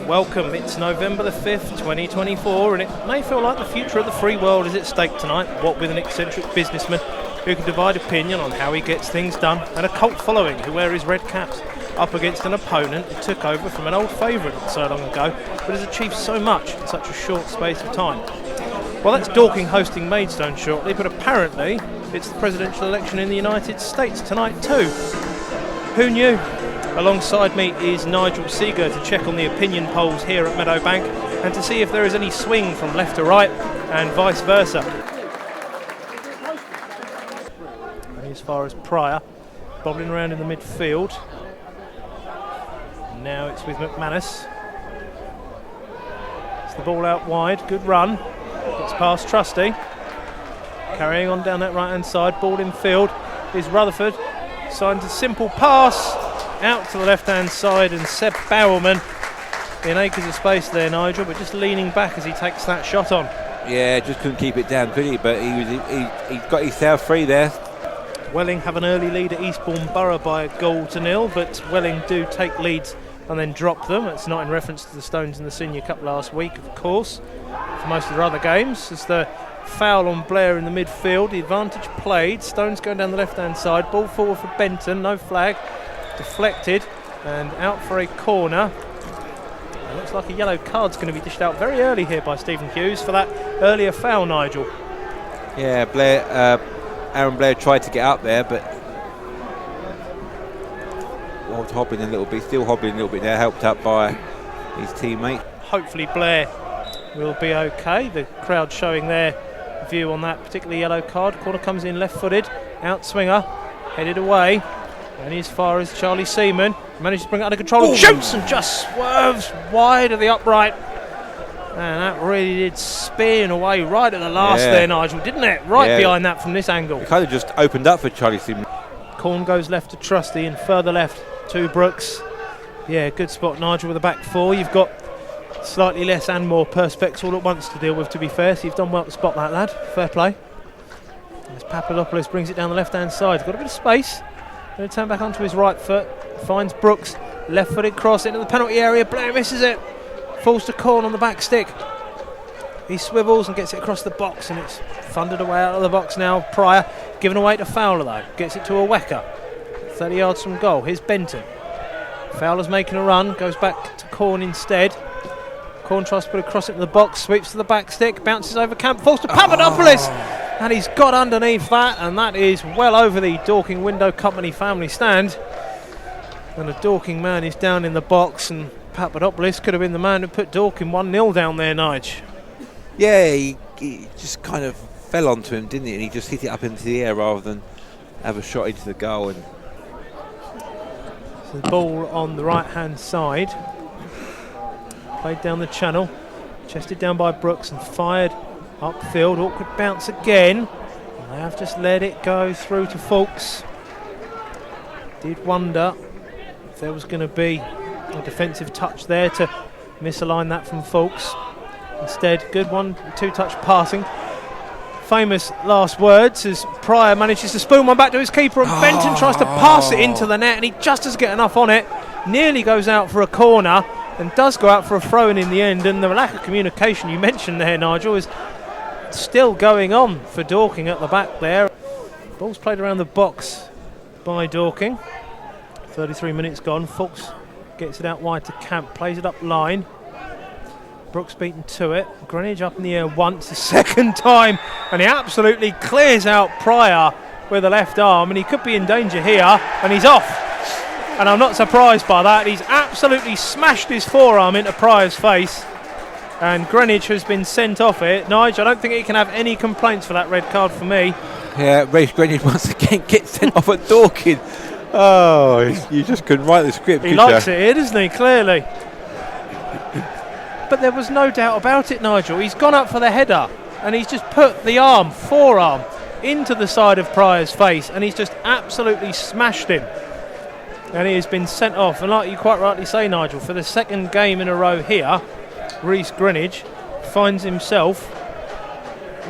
Welcome, it's November the 5th, 2024, and it may feel like the future of the free world is at stake tonight, what with an eccentric businessman who can divide opinion on how he gets things done, and a cult following who wear his red caps, up against an opponent who took over from an old favourite not so long ago, but has achieved so much in such a short space of time. Well, that's Dorking hosting Maidstone shortly, but apparently it's the presidential election in the United States tonight too. Who knew? Alongside me is Nigel Seeger to check on the opinion polls here at Meadowbank and to see if there is any swing from left to right and vice versa. And as far as Pryor, bobbling around in the midfield. Now it's with McManus. It's the ball out wide, good run. It's past Trusty. Carrying on down that right hand side, ball in field is Rutherford. Signs a simple pass. Out to the left-hand side, and Seb Bowerman in acres of space there, Nigel, but just leaning back as he takes that shot on. Yeah, just couldn't keep it down, could he? But he got himself free there. Welling have an early lead at Eastbourne Borough by 1-0, but Welling do take leads and then drop them. It's not in reference to the Stones in the Senior Cup last week, of course, for most of their other games. As the foul on Blair in the midfield, the advantage played. Stones going down the left-hand side, ball forward for Benton, no flag. Deflected and out for a corner. It looks like a yellow card's going to be dished out very early here by Stephen Hughes for that earlier foul, Nigel. Yeah, Aaron Blair tried to get up there, but was hobbling a little bit, still hobbling a little bit there, helped up by his teammate. Hopefully Blair will be okay. The crowd showing their view on that particular yellow card. Corner comes in left-footed, out swinger, headed away. And as far as Charlie Seaman manages to bring it under control and shoots and just swerves wide of the upright. And that really did spin away right at the last there, Nigel, didn't it? Right behind that from this angle. It kind of just opened up for Charlie Seaman. Corn goes left to Trusty and further left to Brooks. Yeah, good spot, Nigel, with the back four. You've got slightly less and more perspex all at once to deal with, to be fair, so you've done well to spot that, lad. Fair play. As Papadopoulos brings it down the left-hand side. He's got a bit of space. Going to turn back onto his right foot, finds Brooks, left-footed cross into the penalty area. Blair misses it, falls to Corn on the back stick. He swivels and gets it across the box, and it's thundered away out of the box now. Pryor given away to Fowler though, gets it to a Wecker, 30 yards from goal. Here's Benton. Fowler's making a run, goes back to Corn instead. Corn tries to put a cross into the box, sweeps to the back stick, bounces over camp, falls to Papadopoulos. And he's got underneath that, and that is well over the Dorking Window Company family stand. And the Dorking man is down in the box, and Papadopoulos could have been the man who put Dorking 1-0 down there, Nige. Yeah, he just kind of fell onto him, didn't he? And he just hit it up into the air rather than have a shot into the goal. And so the ball on the right-hand side, played down the channel, chested down by Brooks and fired upfield. Awkward bounce again. They have just let it go through to Fulks. Did wonder if there was going to be a defensive touch there to misalign that from Fulks. Instead, good one, two-touch passing. Famous last words as Pryor manages to spoon one back to his keeper, and Benton tries to pass it into the net, and he just doesn't get enough on it. Nearly goes out for a corner and does go out for a throw-in in the end. And the lack of communication you mentioned there, Nigel, is still going on for Dorking at the back there. Ball's played around the box by Dorking. 33 minutes gone. Fulks gets it out wide to Camp, plays it up line. Brooks beaten to it. Greenwich up in the air once, the second time, and he absolutely clears out Pryor with the left arm, and he could be in danger here, and he's off. And I'm not surprised by that. He's absolutely smashed his forearm into Pryor's face, and Greenwich has been sent off it. Nigel, I don't think he can have any complaints for that red card for me. Yeah, Race Greenwich once again gets sent off at Dorking. Oh, you just couldn't write the script, He likes it here, doesn't he? Clearly. But there was no doubt about it, Nigel. He's gone up for the header, and he's just put the forearm, into the side of Pryor's face, and he's just absolutely smashed him. And he has been sent off. And like you quite rightly say, Nigel, for the second game in a row here, Rhys Greenwich finds himself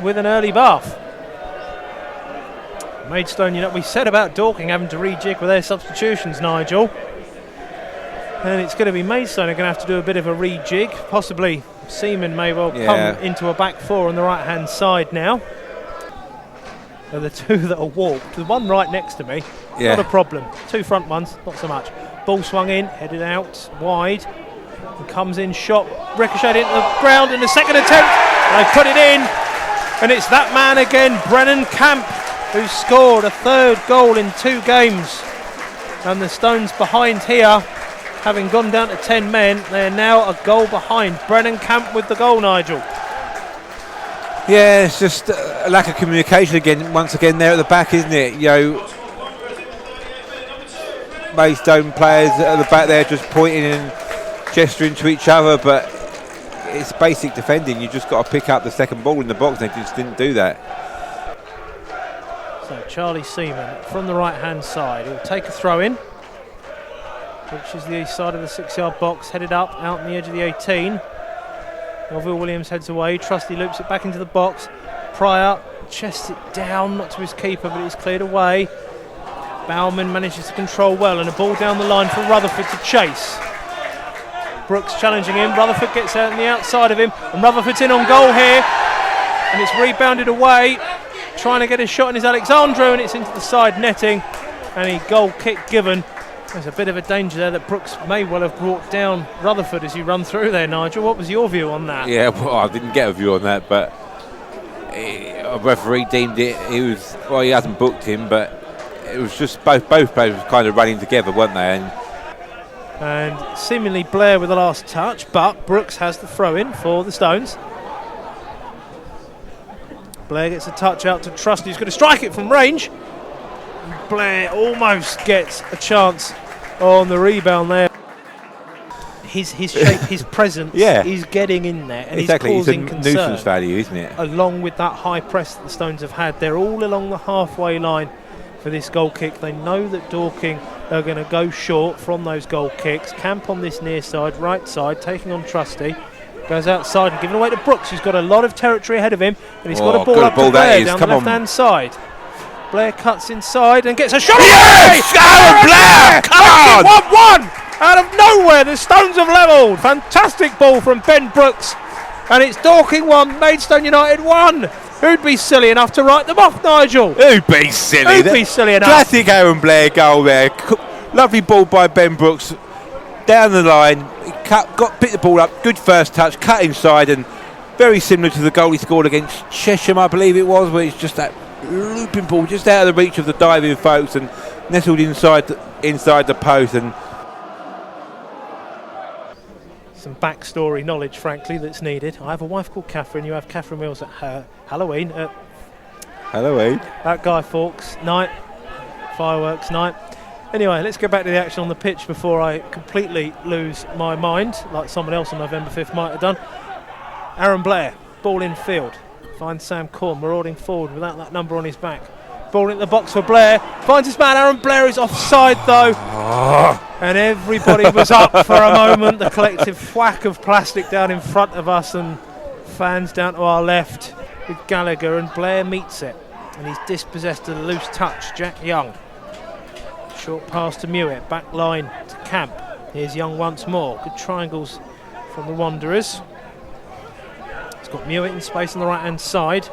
with an early bath. Maidstone United, we said about Dorking having to rejig with their substitutions, Nigel. And it's going to be Maidstone are going to have to do a bit of a rejig. Possibly Seaman may well come into a back four on the right-hand side now. So the two that are warped, the one right next to me, not a problem. Two front ones, not so much. Ball swung in, headed out wide, and comes in, shot, ricocheted into the ground in the second attempt. They put it in, and it's that man again, Brennan Camp, who scored a third goal in 2 games. And the Stones behind here, having gone down to 10 men, they're now a goal behind. Brennan Camp with the goal, Nigel. Yeah, it's just a lack of communication again, once again there at the back, isn't it? You know, Maidstone players at the back there just pointing and gesturing to each other, but it's basic defending. You just got to pick up the second ball in the box, and they just didn't do that. So Charlie Seaman from the right-hand side, he'll take a throw in, which is the east side of the 6-yard box, headed up out on the edge of the 18. Melville Williams heads away, Trusty loops it back into the box. Pryor chests it down, not to his keeper, but it's cleared away. Bauman manages to control well, and a ball down the line for Rutherford to chase. Brooks challenging him, Rutherford gets out on the outside of him, and Rutherford's in on goal here, and it's rebounded away. Trying to get a shot in his Alexandru, and it's into the side netting, and a goal kick given. There's a bit of a danger there that Brooks may well have brought down Rutherford as you run through there, Nigel. What was your view on that? Yeah, well, I didn't get a view on that, but a referee deemed it. He hasn't booked him, but it was just both players were kind of running together, weren't they? And seemingly Blair with the last touch, but Brooks has the throw in for the Stones. Blair gets a touch out to Trusty, who's going to strike it from range. Blair almost gets a chance on the rebound there. His shape, his presence is getting in there, and exactly. he's causing it's a concern. nuisance value, isn't it? Along with that high press that the Stones have had, they're all along the halfway line for this goal kick. They know that Dorking are going to go short from those goal kicks. Camp on this near side, right side, taking on Trusty. Goes outside and giving away to Brooks, who's got a lot of territory ahead of him, and he's got a ball up to Blair down the left-hand side. Blair cuts inside and gets a shot. Yes! Aaron Blair! Come on! 1-1 out of nowhere. The Stones have levelled. Fantastic ball from Ben Brooks, and it's Dorking 1, Maidstone United 1. Who'd be silly enough to write them off, Nigel? Who'd be silly? Who'd be silly enough? Classic Aaron Blair goal there. Lovely ball by Ben Brooks down the line. He picked the ball up. Good first touch. Cut inside, and very similar to the goal he scored against Chesham, I believe it was, where it's just that looping ball just out of the reach of the diving folks and nestled inside the post. And some backstory knowledge, frankly, that's needed. I have a wife called Catherine. You have Catherine Mills at her Halloween. At Guy Fawkes night, fireworks night. Anyway, let's go back to the action on the pitch before I completely lose my mind, like someone else on November 5th might have done. Aaron Blair, ball in field. Finds Sam Corn marauding forward without that number on his back. Ball into the box for Blair. Finds his man. Aaron Blair is offside though. And everybody was up for a moment. The collective whack of plastic down in front of us and fans down to our left with Gallagher, and Blair meets it. And he's dispossessed of the loose touch. Jack Young. Short pass to Mewett. Back line to Camp. Here's Young once more. Good triangles from the Wanderers. He's got Mewett in space on the right hand side.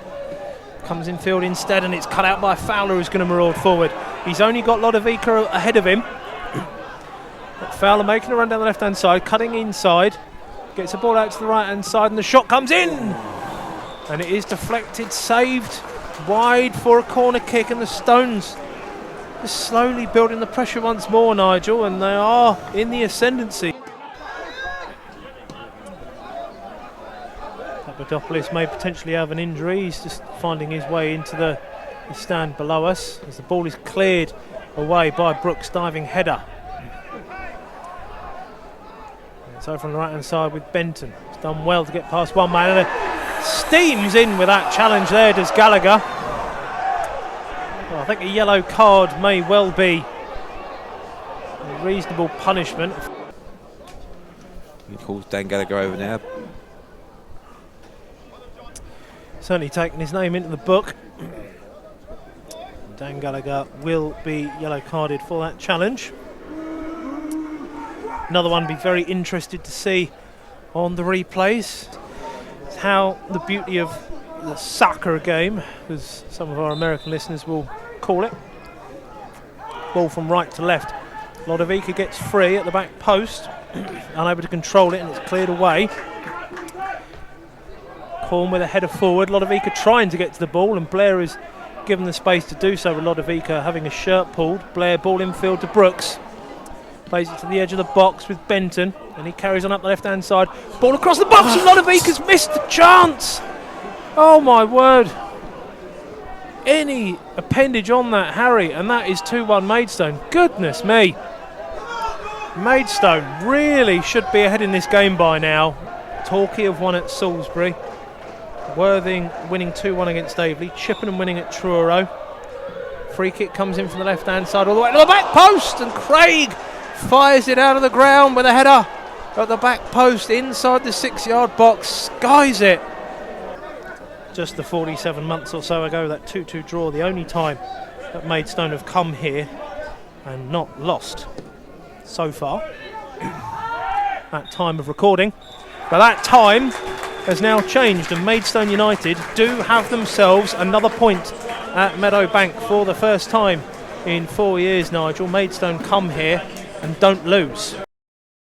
Comes in field instead, and it's cut out by Fowler, who's going to maraud forward. He's only got Lodovica ahead of him. But Fowler making a run down the left hand side, cutting inside. Gets the ball out to the right hand side, and the shot comes in. And it is deflected, saved wide for a corner kick, and the Stones just slowly building the pressure once more, Nigel, and they are in the ascendancy. Papadopoulos may potentially have an injury. He's just finding his way into the stand below us as the ball is cleared away by Brooks' diving header. And so from the right hand side with Benton. He's done well to get past one man, and steams in with that challenge there, does Gallagher. Well, I think a yellow card may well be a reasonable punishment. He calls Dan Gallagher over now. Certainly taking his name into the book. Dan Gallagher will be yellow carded for that challenge. Another one be very interested to see on the replays. It's how the beauty of the soccer game, as some of our American listeners will call it. Ball from right to left. Lodovica gets free at the back post, unable to control it, and it's cleared away. Corn with a header forward. Lodovica trying to get to the ball, and Blair is given the space to do so with Lodovica having a shirt pulled. Blair ball infield to Brooks. Plays it to the edge of the box with Benton, and he carries on up the left-hand side. Ball across the box, and Lodovica's missed the chance. Oh my word. Any appendage on that, Harry, and that is 2-1 Maidstone. Goodness me. Maidstone really should be ahead in this game by now. Torquay have won at Salisbury. Worthing winning 2-1 against Staveley. Chippenham winning at Truro. Free kick comes in from the left-hand side all the way to the back post, and Craig fires it out of the ground with a header at the back post inside the 6-yard box. Skies it. Just the 47 months or so ago, that 2-2 draw, the only time that Maidstone have come here and not lost so far at time of recording. But that time has now changed, and Maidstone United do have themselves another point at Meadowbank for the first time in 4 years, Nigel. Maidstone come here and don't lose.